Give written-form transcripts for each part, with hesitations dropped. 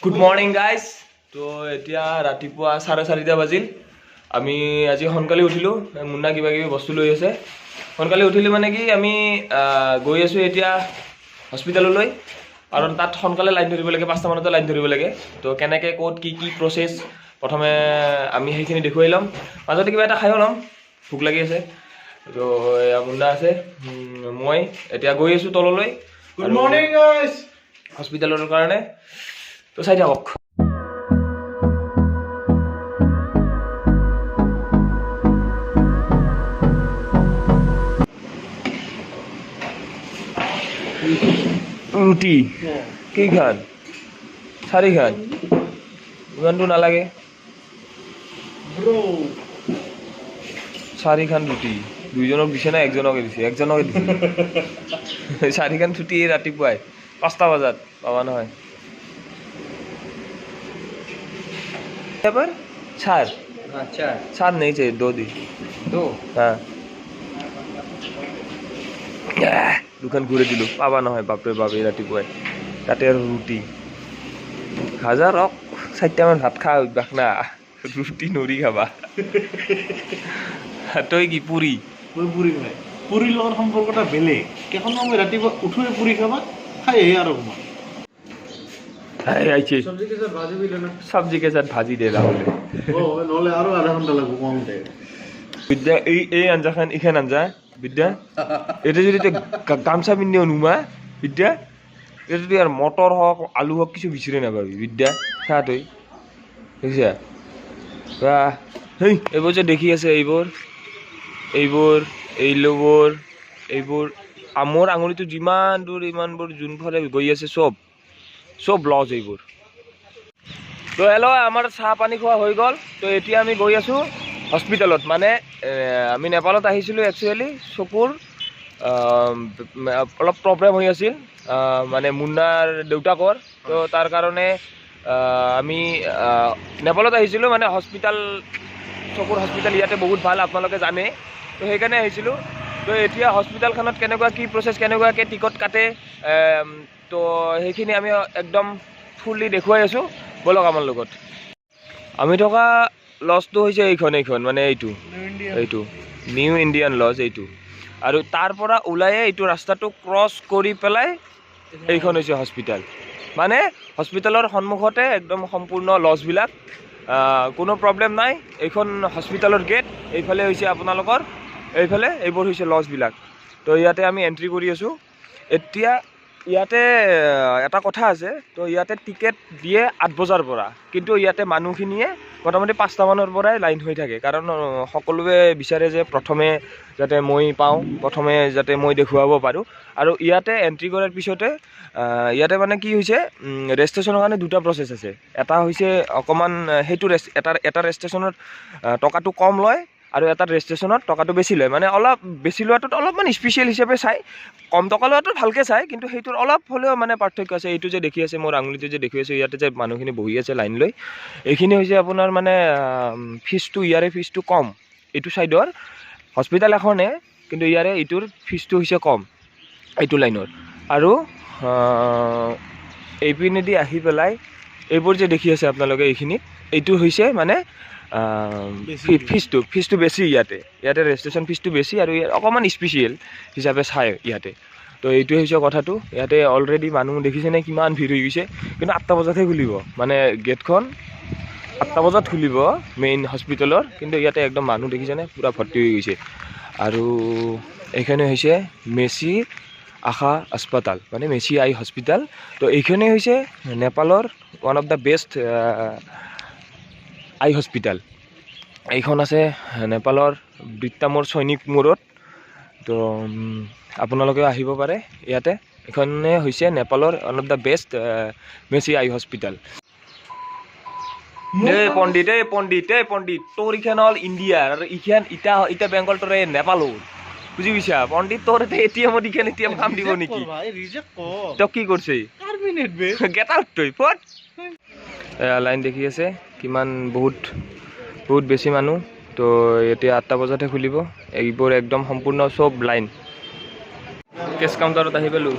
Good morning guys. তো এতিয়া ৰাতিপুৱা 4:30 বাজিল। আমি আজি সোনকালে উঠিলোঁ। মুন্না কিবা কিবি বস্তু লৈ আছে। সোনকালে উঠিলোঁ মানে কি আমি গৈ আছোঁ এতিয়া হস্পিটেললৈ, কাৰণ তাত সোনকালে লাইন ধৰিব লাগে, 5টা মানতে লাইন ধৰিব লাগে। তো কেনেকৈ ক'ত কি কি প্ৰচেছ প্ৰথমে আমি সেইখিনি দেখুৱাই ল'ম, মাজতে কিবা এটা খায়ো ল'ম, ভোক লাগি আছে। তো মুন্না আছে, মই এতিয়া গৈ আছোঁ তললৈ। Good morning guys. হস্পিটেলৰ কাৰণে তো চাই থাকক। ৰুটি কেইখান? 4খান। ইমানটো নালাগে। 4খান ৰুটি দুইজনক দিছে না একজনকে দিছে? একজনকে দিছে। 4খান ৰুটি ৰাতিপুৱাই 5টা বজাত পাবা নহয়। चार नहीं चाहिए, 2 दी। 2 हाँ। दुकान घूरे दिलो पाबा নহয় বাপৰে বাপ এই ৰাতিপুৱাই। তাতে আৰু ৰুটি হাজাৰ 4টা মান ভাত খা অভ্যাস না, ৰুটি নৰি খাবা। তই কি পুৰি? মই পুৰি খাই, পুৰিৰ লগত সম্পৰ্কটা বেলেগ। কেইখন মই ৰাতিপুৱা উঠোৱে পুৰি খাবা খাই আৰু ঘুমা। सब्जी के साथ भाजी दे रहा हूँ। নহ'লে আৰু আধা ঘণ্টা লাগিব কমতে। বিদ্যা এই আঞ্জাখন এইখন আঞ্জা বিদ্যা এটা যদি গামছা পিন্ধি নুমা বিদ্যা, এটা যদি আর মটর হওক আলু হওক কিছু বিচারে নাপাবি বিদ্যা। খা তুই দেখিছা বা হেই এইবোৰ যে দেখি আছে, এইবোৰ আমৰ আঙুলিটো যিমান দূৰ ইমানবোৰ যোনফালে গৈ আছে চব লজ এইবোৰ। তো হেল্ল', আমাৰ চাহ পানী খোৱা হৈ গ'ল। তো এতিয়া আমি গৈ আছোঁ হস্পিটেলত। মানে আমি নেপালত আহিছিলোঁ একচুৱেলি চকুৰ অলপ প্ৰব্লেম হৈ আছিল, মানে মুন্নাৰ দেউতাকৰ। তো তাৰ কাৰণে আমি নেপালত আহিছিলোঁ। মানে চকুৰ হস্পিটেল ইয়াতে বহুত ভাল, আপোনালোকে জানে। তো সেইকাৰণে আহিছিলোঁ। তো এতিয়া হস্পিটেলখনত কেনেকুৱা কি প্ৰচেছ, কেনেকুৱাকৈ টিকট কাটে, তো সেইখিনি আমি একদম ফুল্লি দেখুৱাই আছোঁ। ব'লক আমাৰ লগত। আমি থকা লজটো হৈছে এইখন মানে এইটো নিউ ইণ্ডিয়ান লজ এইটো। আৰু তাৰ পৰা ওলায়ে এইটো ৰাস্তাটো ক্ৰছ কৰি পেলাই এইখন হৈছে হস্পিটেল। মানে হস্পিটেলৰ সন্মুখতে একদম সম্পূৰ্ণ লজবিলাক, কোনো প্ৰব্লেম নাই। এইখন হস্পিটেলৰ গেট, এইফালে হৈছে আপোনালোকৰ, এইফালে এইবোৰ হৈছে লজবিলাক। তো ইয়াতে আমি এণ্ট্ৰি কৰি আছোঁ এতিয়া। ইয়াতে এটা কথা আছে, তো ইয়াতে টিকেট দিয়ে 8 বজাৰ পৰা, কিন্তু ইয়াতে মানুহখিনিয়ে মোটামুটি 5টা মানৰ পৰাই লাইন হৈ থাকে। কাৰণ সকলোৱে বিচাৰে যে প্ৰথমে যাতে মই পাওঁ, প্ৰথমে যাতে মই দেখুৱাব পাৰোঁ। আৰু ইয়াতে এণ্ট্ৰি কৰাৰ পিছতে ইয়াতে মানে কি হৈছে, ৰেজিষ্ট্ৰেশ্যনৰ কাৰণে 2টা প্ৰচেছ আছে। এটা হৈছে অকণমান সেইটো এটা ৰেজিষ্ট্ৰেশ্যনত টকাটো কম লয়, আৰু এটা ৰেজিষ্ট্ৰেশ্যনত টকাটো বেছি লয়। মানে অলপ বেছি লোৱাটোত অলপমান স্পেচিয়েল হিচাপে চাই, কম টকা লোৱাটো ভালকৈ চাই, কিন্তু সেইটোৰ অলপ হ'লেও মানে পাৰ্থক্য আছে। এইটো যে দেখি আছে, মোৰ আঙুলিটো যে দেখি আছে, ইয়াতে যে মানুহখিনি বহি আছে লাইন লৈ, এইখিনি হৈছে আপোনাৰ মানে ফিজটো, ইয়াৰে ফিজটো কম। এইটো ছাইডৰ হস্পিটেল এখনে, কিন্তু ইয়াৰে এইটোৰ ফিজটো হৈছে কম এইটো লাইনৰ। আৰু এইপিনেদি আহি পেলাই এইবোৰ যে দেখি আছে আপোনালোকে, এইটো হৈছে মানে ফিজটো বেছি। ইয়াতে ৰেজিষ্ট্ৰেশ্যন ফিজটো বেছি, আৰু অকণমান স্পেচিয়েল হিচাপে চাই ইয়াতে। তো এইটোৱে হৈছে কথাটো। ইয়াতে অলৰেডি মানুহ দেখিছেনে কিমান ভিৰ হৈ গৈছে। কিন্তু 8টা বজাতহে খুলিব, মানে গেটখন 8টা বজাত খুলিব মেইন হস্পিটেলৰ, কিন্তু ইয়াতে একদম মানুহ দেখিছেনে পূৰা ভৰ্তি হৈ গৈছে। আৰু এইখানে হৈছে মেচি আশা अस्पताल, মানে মেচি আই হস্পিটেল। তো এইখানে হৈছে নেপালৰ one of the best I hospital. এইখন আছে নেপালৰ বৃত্তামোৰ সৈনিক মূৰত। তো আপোনালোকেও আহিব পাৰে ইয়াতে। এইখনে হৈছে নেপালৰ one of the best Mechi eye hospital. পণ্ডিত তোৰ ইখন হ'ল ইণ্ডিয়াৰ, আৰু ইখন ইটা বেংগলটোৰ নেপালৰ, বুজি পাইছা পণ্ডিত? তোৰ এটিএমত ইখন এটিএম কাম দিব নেকি? তই কি কৰিছে? গেট আউট তই ফট। লাইন দেখি আছে কিমান, বহুত বেছি মানুহ। তো এতিয়া 8টা বজাতহে খুলিব। এইবোৰ একদম সম্পূৰ্ণ চব লাইন। কেছ কাউণ্টাৰত আহি পালোঁ।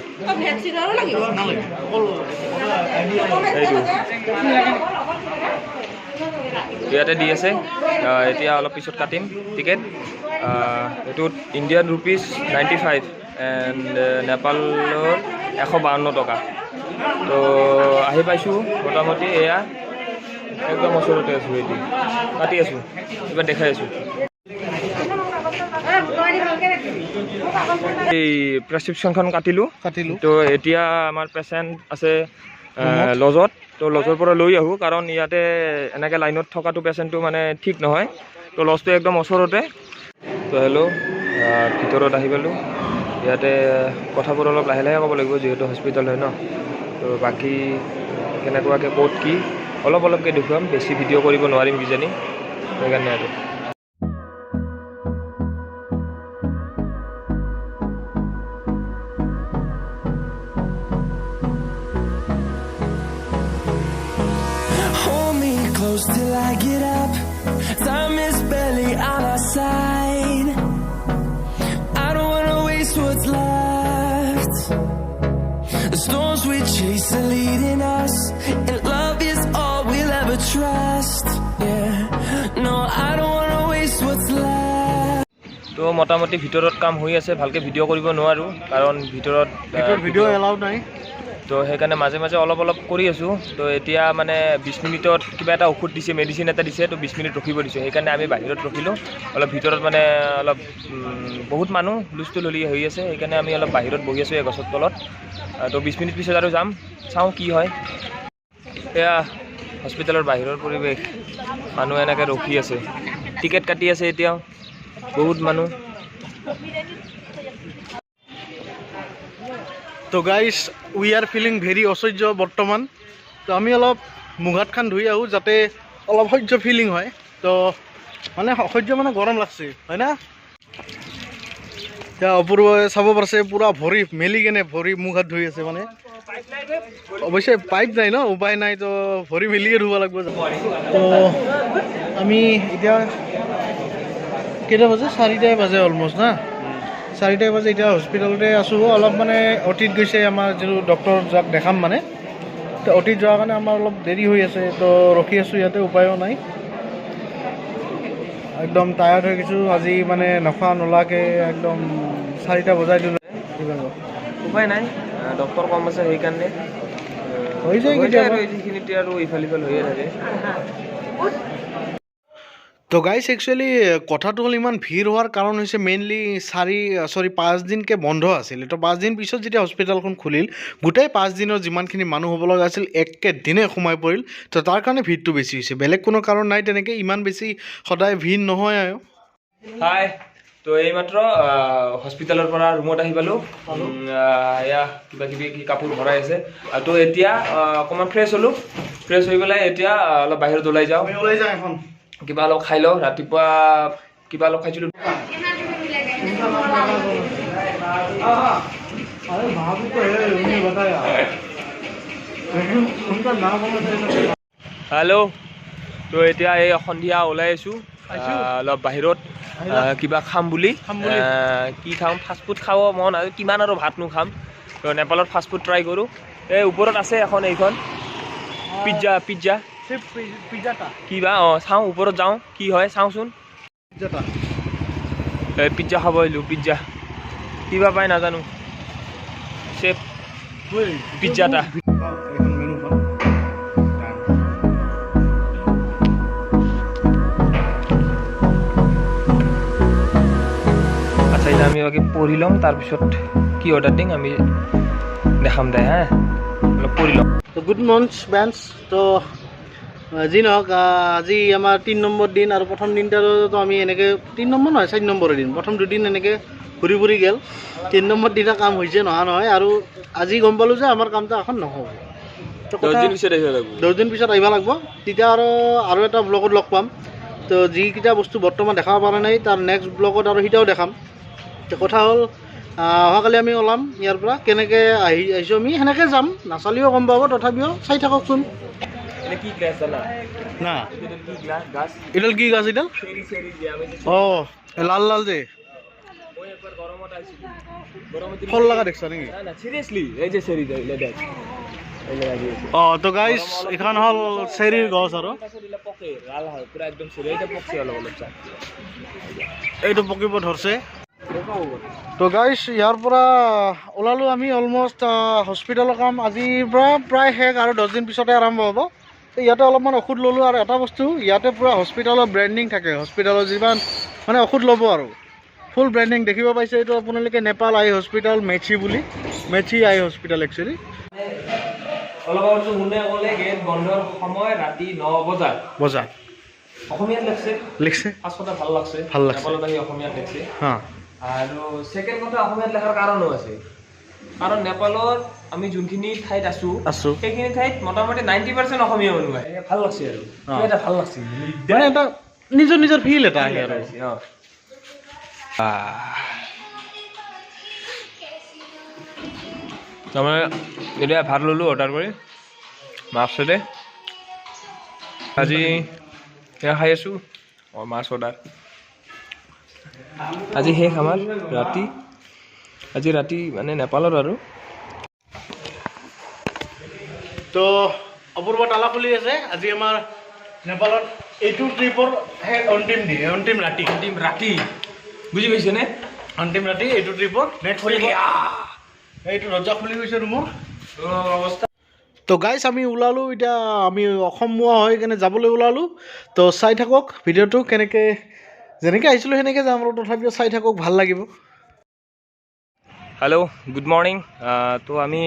ইয়াতে দি আছে, এতিয়া অলপ পিছত কাটিম টিকেট। এইটোত ইণ্ডিয়ান ৰুপিজ 95 এণ্ড নেপালৰ 152 টকা। তো আহি পাইছোঁ মোটামুটি, এয়া একদম ওচৰতে আছোঁ, এইটো কাটি আছোঁ, কিবা দেখাই আছোঁ। এই প্ৰেছক্ৰিপশ্যনখন কাটিলোঁ। তো এতিয়া আমাৰ পেচেণ্ট আছে লজত, তো লজৰ পৰা লৈ আহোঁ, কাৰণ ইয়াতে এনেকৈ লাইনত থকাটো পেচেণ্টটো মানে ঠিক নহয়। তো লজটো একদম ওচৰতে। তো হেল্ল', ভিতৰত আহি পালোঁ। ইয়াতে কথাবোৰ অলপ লাহে লাহে ক'ব লাগিব, যিহেতু হস্পিটেল হয় ন। তো বাকী কেনেকুৱাকৈ ক'ত কি অলপ অলপকৈ দেখুৱাম, বেছি ভিডিঅ' কৰিব নোৱাৰিম কিজানি, সেইকাৰণে আৰু। Till I get up, time is barely on our side. I don't wanna waste what's left. The storms we chase are leading us, and love is all we'll ever trust. Yeah, no, I don't wanna waste what's left. তো মোটামুটি ভিতৰত কাম হৈ আছে, ভালকৈ video' কৰিব নোৱাৰোঁ, কাৰণ ভিতৰত ভিডিঅ' এলাউড নাই। তো সেইকাৰণে মাজে মাজে অলপ অলপ কৰি আছোঁ। তো এতিয়া মানে 20 মিনিটত কিবা এটা ঔষধ দিছে, মেডিচিন এটা দিছে, তো 20 মিনিট ৰখিব দিছে। সেইকাৰণে আমি বাহিৰত ৰখিলোঁ, অলপ ভিতৰত মানে অলপ বহুত মানুহ হুলস্থুল হৈ আছে, সেইকাৰণে আমি অলপ বাহিৰত বহি আছোঁ এই গছৰ তলত। তো 20 মিনিট পিছত আৰু যাম, চাওঁ কি হয়। এয়া হস্পিটেলৰ বাহিৰৰ পৰিৱেশ, মানুহ এনেকৈ ৰখি আছে, টিকেট কাটি আছে এতিয়াও বহুত মানুহ। তো guys we are feeling very অসহ্য বৰ্তমান। তো আমি অলপ মুখ হাত খান ধুই আহোঁ, যাতে অলপ সহ্য ফিলিং হয়। তো মানে অসহ্য মানে গৰম লাগছে, হয় না? এতিয়া অপূৰ্বই চাব পাৰিছে, পূৰা ভৰি মেলি কেনে ভৰি মুখ হাত ধুই আছে। মানে অৱশ্যে পাইপ নাই ন, উপায় নাই, তো ভৰি মেলিয়ে ধুব লাগিব। তো আমি এতিয়া কেইটা বাজে? 4টাই বাজে অলমষ্ট না, 4টাই বাজে। এতিয়া হস্পিটেলতে আছোঁ, অলপ মানে অটিত গৈছে আমাৰ যিটো ডক্টৰ, যাক দেখাম মানে। তো অটিত যোৱাৰ কাৰণে আমাৰ অলপ দেৰি হৈ আছে, তো ৰখি আছোঁ ইয়াতে, উপায়ো নাই। একদম টায়াৰ্ড হৈ গৈছোঁ আজি, মানে নখোৱা নোলাকৈ একদম 4টা বজাই দিলোঁ। উপায় নাই, ডক্টৰ কম আছে, সেইকাৰণে হৈ যায় কেতিয়াবা। যিখিনিতে আৰু ইফাল সিফাল হৈয়ে থাকে। তো গাইজ একচুৱেলি কথাটো হ'ল, ইমান ভিৰ হোৱাৰ কাৰণ হৈছে মেইনলি 5 দিনকৈ বন্ধ আছিলে। তো 5 দিন পিছত যেতিয়া হস্পিটেলখন খুলিল, গোটেই 5 দিনৰ যিমানখিনি মানুহ হ'ব লগা আছিল একেদিনে সোমাই পৰিল। তো তাৰ কাৰণে ভিৰটো বেছি হৈছে, বেলেগ কোনো কাৰণ নাই তেনেকৈ। ইমান বেছি সদায় ভিৰ নহয় আৰু। হাই, তো এইমাত্ৰ হস্পিটেলৰ পৰা ৰুমত আহি পালোঁ। এয়া কিবা কিবি কাপোৰ ভৰাই আছে। তো এতিয়া অকণমান ফ্ৰেছ হ'লোঁ, ফ্ৰেছ হৈ পেলাই এতিয়া অলপ বাহিৰত ওলাই যাওঁ, এখন কিবা অলপ খাই লওঁ। ৰাতিপুৱা কিবা অলপ খাইছিলোঁ। হেল্ল', তো এতিয়া এই সন্ধিয়া ওলাই আছোঁ অলপ বাহিৰত, কিবা খাম বুলি। কি খাম? ফাষ্টফুড খাব মন, আৰু কিমান আৰু ভাতনো খাম। তো নেপালত ফাষ্টফুড ট্ৰাই কৰোঁ। এই ওপৰত আছে এখন, এইখন পিজ্জা কিবা, চাওঁ ওপৰত যাওঁ কি হয়, চাওঁচোন। এই পিজ্জা খাব আহিলোঁ, পিজ্জা কিবা পাই নাজানো, চেফ পিজ্জা এটা। আচ্ছা, এতিয়া আমি বাকী পঢ়ি ল'ম, তাৰপিছত কি অৰ্ডাৰ দিম আমি দেখাম দে। হা, অলপ পঢ়ি ল'ম। তো গুড মৰ্নিং বেঞ্চ। তো যি নহওক, আজি আমাৰ 3 নম্বৰ দিন, আৰু প্ৰথম দিনটোতো আমি এনেকৈ 3 নম্বৰ নহয় 4 নম্বৰৰ দিন, প্ৰথম দুদিন এনেকৈ ঘূৰি ফুৰি গ'ল। 3 নম্বৰ দিনা কাম হৈছে নহয়, আৰু আজি গম পালোঁ যে আমাৰ কামটো এখন নহ'ব। তো 10 দিন পিছত আহিব লাগিব, তেতিয়া আৰু এটা ব্লগত লগ পাম। তো যিকেইটা বস্তু বৰ্তমান দেখাব পৰা নাই, তাৰ নেক্সট ব্লগত আৰু সিটাও দেখাম। তো কথা হ'ল, অহাকালি আমি ওলাম ইয়াৰ পৰা, কেনেকৈ আহিছোঁ আমি সেনেকৈ যাম, নাচালিও গম পাব, তথাপিও চাই থাককচোন। কি গ্লাছ জানা না, গাছ এডাল কি গাছ? এডাল লাল লাল যে একবার গরমত আইছিল গরমত ফল লাগা দেখছ নেকি না না সিরিয়াসলি এই যে চেরি যাইলে দেখ তো গাইস এখন হল চেৰিৰ গছ আৰু পকে লাল হয় পুৰা একদম চেৰি এটা পকছে অলপ অলপ চা এইটো পকিব ধৰছে তো গাইস ইয়াৰ পৰা ওলালো আমি অলমষ্ট হস্পিটেলৰ কাম আজিৰ পৰা প্ৰায় শেষ আৰু 10 দিন পিছতে আৰম্ভ হ'ব তো ইয়াতে অলপমান ঔষধ ল'লোঁ আৰু এটা বস্তু ইয়াতে পুৰা হস্পিটেলৰ ব্ৰেণ্ডিং থাকে হস্পিটেলৰ যিমান মানে ঔষধ ল'ব আৰু ফুল ব্ৰেণ্ডিং দেখিব পাইছে এইটো আপোনালোকে নেপাল আই হস্পিটেল মেচি বুলি মেচি আই হস্পিটেল একচুৱেলি অলপ আগতে মুন্নে ক'লে গেট বন্ধৰ সময় ৰাতি 9 বজাত অসমীয়াত লিখছে ফাৰ্ষ্টতে ভাল লাগছে নেপালত আহি অসমীয়াত লিখছে আৰু সেকেন্ড কথা অসমীয়াত লেখাৰ কাৰণো আছে কাৰণ নেপালৰ আমি যোনখিনি ঠাইত আছো সেইখিনি ঠাইত মোটামুটি 90% অসমীয়া মানুহ আছে ভাল লাগছে আৰু এটা ভাল লাগছে মানে এটা নিজৰ ফিল এটা আহে আৰু তাৰমানে এতিয়া ভাত ল'লোঁ অৰ্ডাৰ কৰি মাছতে আজি সেয়া খাই আছোঁ মাছ অৰ্ডাৰ আজি শেষ আমাৰ ৰাতি আজি ৰাতি মানে নেপালত আৰু তো অপূৰ্ব তালা খুলি আছে আজি আমাৰ নেপালত এইটো ট্ৰিপৰ অন্তিম ৰাতি বুজি পাইছেনে অন্তিম ৰাতি এইটো ট্ৰিপৰ নেক্সট এইটো দৰ্জা খুলি গৈছে ৰুমৰ অৱস্থা তো গাইছ আমি ওলালোঁ এতিয়া আমি অসমীয়া হৈ কেনে যাবলৈ ওলালোঁ তো চাই থাকক ভিডিঅ'টো কেনেকৈ যেনেকৈ আহিছিলোঁ সেনেকৈ যাম আৰু তথাপিও চাই থাকক ভাল লাগিব হেল্ল' গুড মৰ্ণিং তো আমি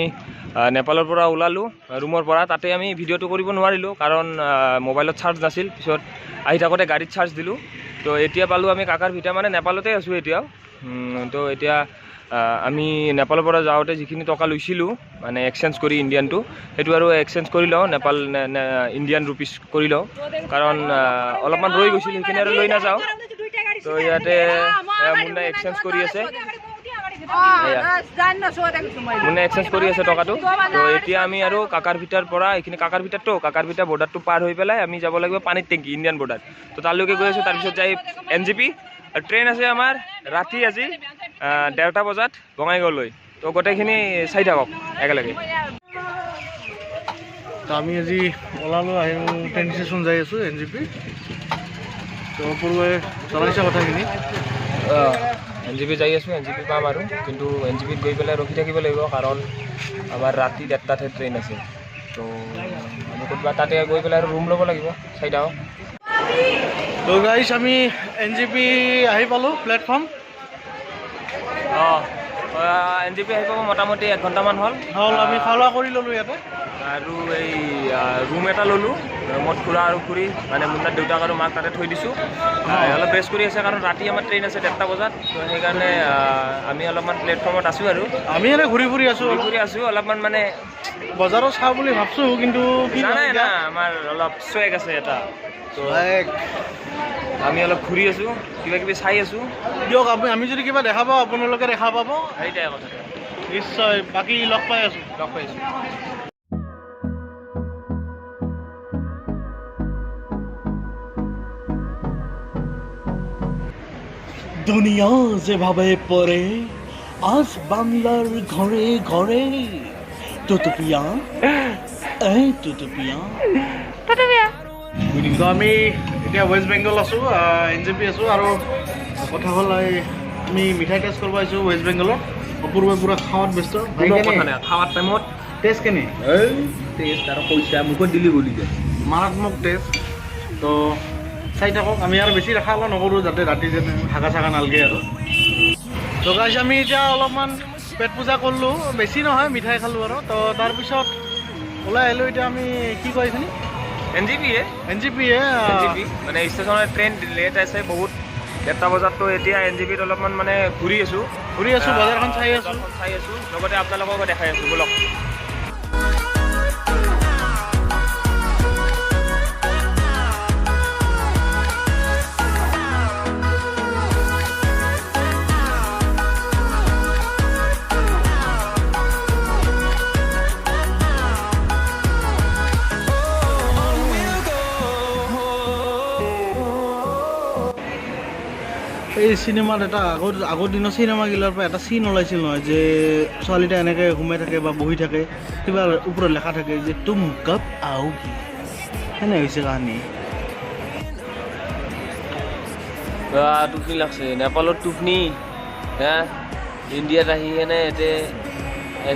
নেপালৰ পৰা ওলালোঁ ৰুমৰ পৰা তাতে আমি ভিডিঅ'টো কৰিব নোৱাৰিলোঁ কাৰণ মোবাইলত চাৰ্জ নাছিল পিছত আহি থাকোঁতে গাড়ীত চাৰ্জ দিলোঁ তো এতিয়া পালোঁ আমি কাকাৰ ভিটা মানে নেপালতে আছোঁ এতিয়াও তো এতিয়া আমি নেপালৰ পৰা যাওঁতে যিখিনি টকা লৈছিলোঁ মানে এক্সচেঞ্জ কৰি ইণ্ডিয়ানটো সেইটো আৰু এক্সচেঞ্জ কৰি লওঁ নেপাল ইণ্ডিয়ান ৰুপিজ কৰি লওঁ কাৰণ অলপমান ৰৈ গৈছিল সেইখিনি আৰু লৈ নাযাওঁ তো ইয়াতে মুন্নাই এক্সচেঞ্জ কৰি আছে মুন্নাই এক্সচেঞ্জ কৰি আছে টকাটো তো এতিয়া আমি আৰু কাকাৰ ভিটাৰ পৰা এইখিনি কাকাৰ ভিটা বৰ্ডাৰটো পাৰ হৈ পেলাই আমি যাব লাগিব পানীৰ টেংকি ইণ্ডিয়ান বৰ্ডাৰ তো তালৈকে গৈ আছোঁ তাৰপিছত যাই NGP ট্ৰেইন আছে আমাৰ ৰাতি আজি 1:30 বজাত বঙাইগাঁওলৈ তো গোটেইখিনি চাই থাকক একেলগে তো আমি আজি ওলালোঁ আহি ট্ৰেইন ষ্টেচন যাই আছোঁ NGP তো পূৰ্বে জনাইছে কথাখিনি NGP যাই আছোঁ NGP পাম আৰু কিন্তু NGPত গৈ পেলাই ৰখি থাকিব লাগিব কাৰণ আমাৰ ৰাতি 1:30ত ট্ৰেইন আছে তো আমি ক'ৰবাত তাতে গৈ পেলাই আৰু ৰুম ল'ব লাগিব চাই থাকক তো গাইছ আমি NGP আহি পালোঁ প্লেটফৰ্ম NGP আহি পাব মোটামুটি 1 ঘণ্টামান হ'ল আমি খোৱা লোৱা কৰি ল'লোঁ ইয়াতে আৰু এই ৰুম এটা ল'লোঁ ৰুমত খুৰা আৰু খুৰী মানে মুন্নাৰ দেউতাক আৰু মাক তাতে থৈ দিছোঁ অলপ ৰেষ্ট কৰি আছে কাৰণ ৰাতি আমাৰ ট্ৰেইন আছে 1:30 বজাত তো সেইকাৰণে আমি অলপমান প্লেটফৰ্মত আছোঁ আৰু আমি এনে ঘূৰি আছোঁ অলপমান মানে বজাৰত চাওঁ বুলি ভাবছোঁ কিন্তু নাই না আমাৰ অলপ চুৱেগ আছে এটা তো আমি অলপ ঘূৰি আছোঁ কিবা কিবি চাই আছোঁ দিয়ক আমি যদি কিবা দেখা পাওঁ আপোনালোকে দেখা পাব সেইটাই কথা নিশ্চয় বাকী লগ পাইছোঁ দুনিয়া যেভাবে পড়ে আজ বাংলার ঘরে ঘরে তুতুপিয়া তো আমি এতিয়া ৱেষ্ট বেংগল আছোঁ NGP আছোঁ আৰু কথা হ'ল আমি মিঠাই টেষ্ট কৰিব আহিছোঁ ৱেষ্ট বেংগলত অপূৰ্বে পূৰা খাৱাত ব্যস্ত খাৱাৰ টাইমত টেষ্ট কেনে টেষ্ট আৰু পইচা মুখত দিলি বুলি যায় মাৰাত্মক টেষ্ট তো চাই থাকক আমি আৰু বেছি দেখা নকৰোঁ যাতে ৰাতি যেন হাগা চাগা নালগে আৰু তো গাইছ আমি এতিয়া অলপমান পেট পূজা কৰিলোঁ বেছি নহয় মিঠাই খালোঁ আৰু তো তাৰপিছত ওলাই আহিলোঁ এতিয়া আমি কি কয় এইখিনি NGP মানে ষ্টেচনৰ ট্ৰেইন লেট আছে বহুত 1:30 বজাত তো এতিয়া NGPত অলপমান মানে ঘূৰি আছোঁ বজাৰখন চাই আছোঁ লগতে আপোনালোককো দেখাই আছোঁ বলক এই চিনেমাত এটা আগৰ দিনৰ চিনেমাগিলাৰ পৰা এটা চিন ওলাইছিল নহয় যে ছোৱালীটা এনেকৈ সোমাই থাকে বা বহি থাকে কিবা ওপৰত লেখা থাকে যে তুম কব আওগি সেনে হৈছে কাহিনী টোপনি লাগছে নেপালত টোপনি হা ইণ্ডিয়াত আহি কেনে ইয়াতে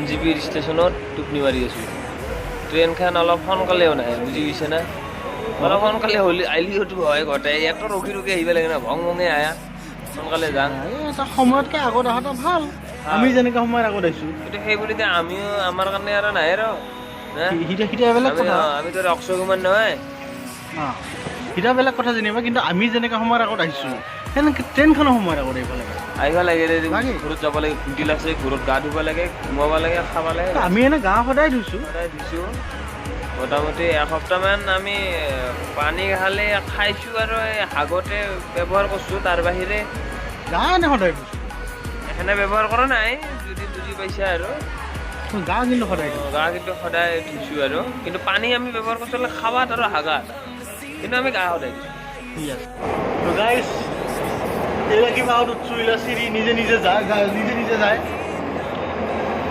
NGP ষ্টেচনত টোপনি মাৰি আছোঁ ট্ৰেইনখন অলপ সোনকালেও নাহে বুজি গৈছে না অলপ সোনকালে হ'লে আহিলেওতো হয় ঘৰতে ইয়াতো ৰখি ৰখি আহিব লাগে না ভং ভঙে আয়া সোনকালে যাম এটা সময়তকৈ আগত অহাটো ভাল আমি যেনেকৈ সময়ত আগত আহিছোঁ কিন্তু সেই বুলি আমিও আমাৰ কাৰণে আৰু নাহে ৰ সিটা বেলেগ কথা আমিতো অক্ষয় কুমাৰ নহয় সিটা বেলেগ কথা যেনিবা কিন্তু আমি যেনেকৈ সময়ত আগত আহিছোঁ সেনেকৈ ট্ৰেইনখনৰ সময়ত আগত আহিব লাগে আহিব লাগে ঘৰত যাব লাগে ঘুটি লাগছে ঘৰত গা ধুব লাগে ঘুমাব লাগে খাব লাগে আমি এনে গা সদায় ধুইছোঁ সদায় ধুইছোঁ মোটামুটি এসপ্তাহমান আমি পানী খালে খাইছোঁ আৰু আগতে ব্যৱহাৰ কৰিছোঁ তাৰ বাহিৰে গা এনে সদায় ধুইছোঁ সেনে ব্যৱহাৰ কৰা নাই যদি বুজি পাইছা আৰু গা কিন্তু সদায় গা কিন্তু সদায় ধুইছোঁ আৰু কিন্তু পানী আমি ব্যৱহাৰ কৰিছোঁ খাবাত আৰু হাগাত কিন্তু আমি গা সদায় ধুইছোঁ ঠিক আছে তো গাইছ এইবিলাক কিবা উঠছোঁ এইবিলাক চিৰি নিজে নিজে যায়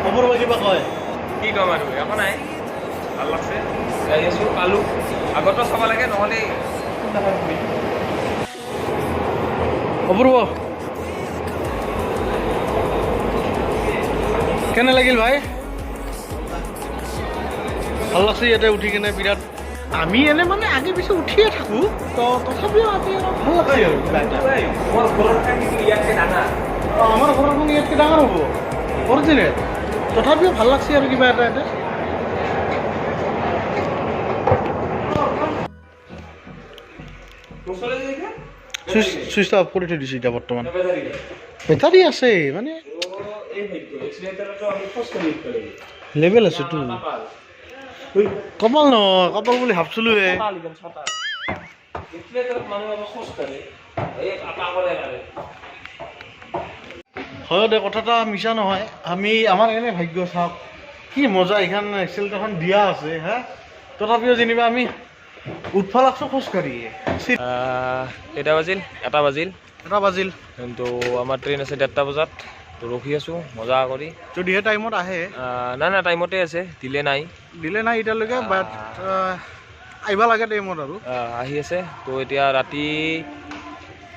অপূৰ্ব কিবা কয় কি ক'ম আৰু একো নাই ভাল লাগছে যাই আছোঁ পালোঁ আগতো চাব লাগে নহ'লে অপূৰ্ব কেনে লাগিল ভাই ভাল লাগছে ইয়াতে উঠি কেনে বিৰাট আমি এনে মানে আগে পিছে উঠিয়ে থাকোঁ তো তথাপিও আজি ভাল লাগছে আৰু মোৰ ঘৰখন কিন্তু ইয়াতকৈ ডাঙৰ আমাৰ ঘৰখন ইয়াতকৈ ডাঙৰ হ'ব অৰিজিনেল তথাপিও ভাল লাগছে আৰু কিবা এটা এটা চুইচ অফ কৰি থৈ দিছোঁ এতিয়া বৰ্তমান বেটাৰী আছে মানে লেভেল আছেতো কপাল নহয় কপাল বুলি ভাবছিলোঁহে হয় দে কথা এটা মিছা নহয় আমি আমাৰ এনে ভাগ্য চাওক কি মজা এইখন এক্সেলটাৰখন দিয়া আছে হা তথাপিও যেনিবা আমি উঠবা লাগছোঁ খোজকাঢ়ি কেইটা বাজিল 1 বাজিল কিন্তু আমাৰ ট্ৰেইন আছে 1:30 বজাত তো ৰখি আছোঁ মজা কৰি যদিহে টাইমত আহে নাই টাইমতে আছে দিলে নাই এতিয়ালৈকে বাট আহিব লাগে টাইমত আৰু আহি আছে তো এতিয়া ৰাতি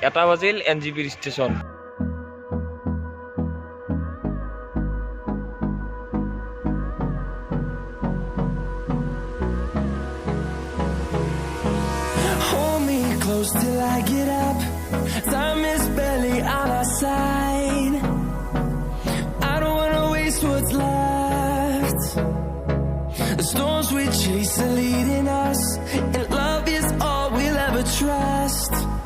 1 বাজিল NGP station Close till I get up. Time is barely on our side. I don't wanna waste what's left. The storms we chase are leading us, and love is all we'll ever trust.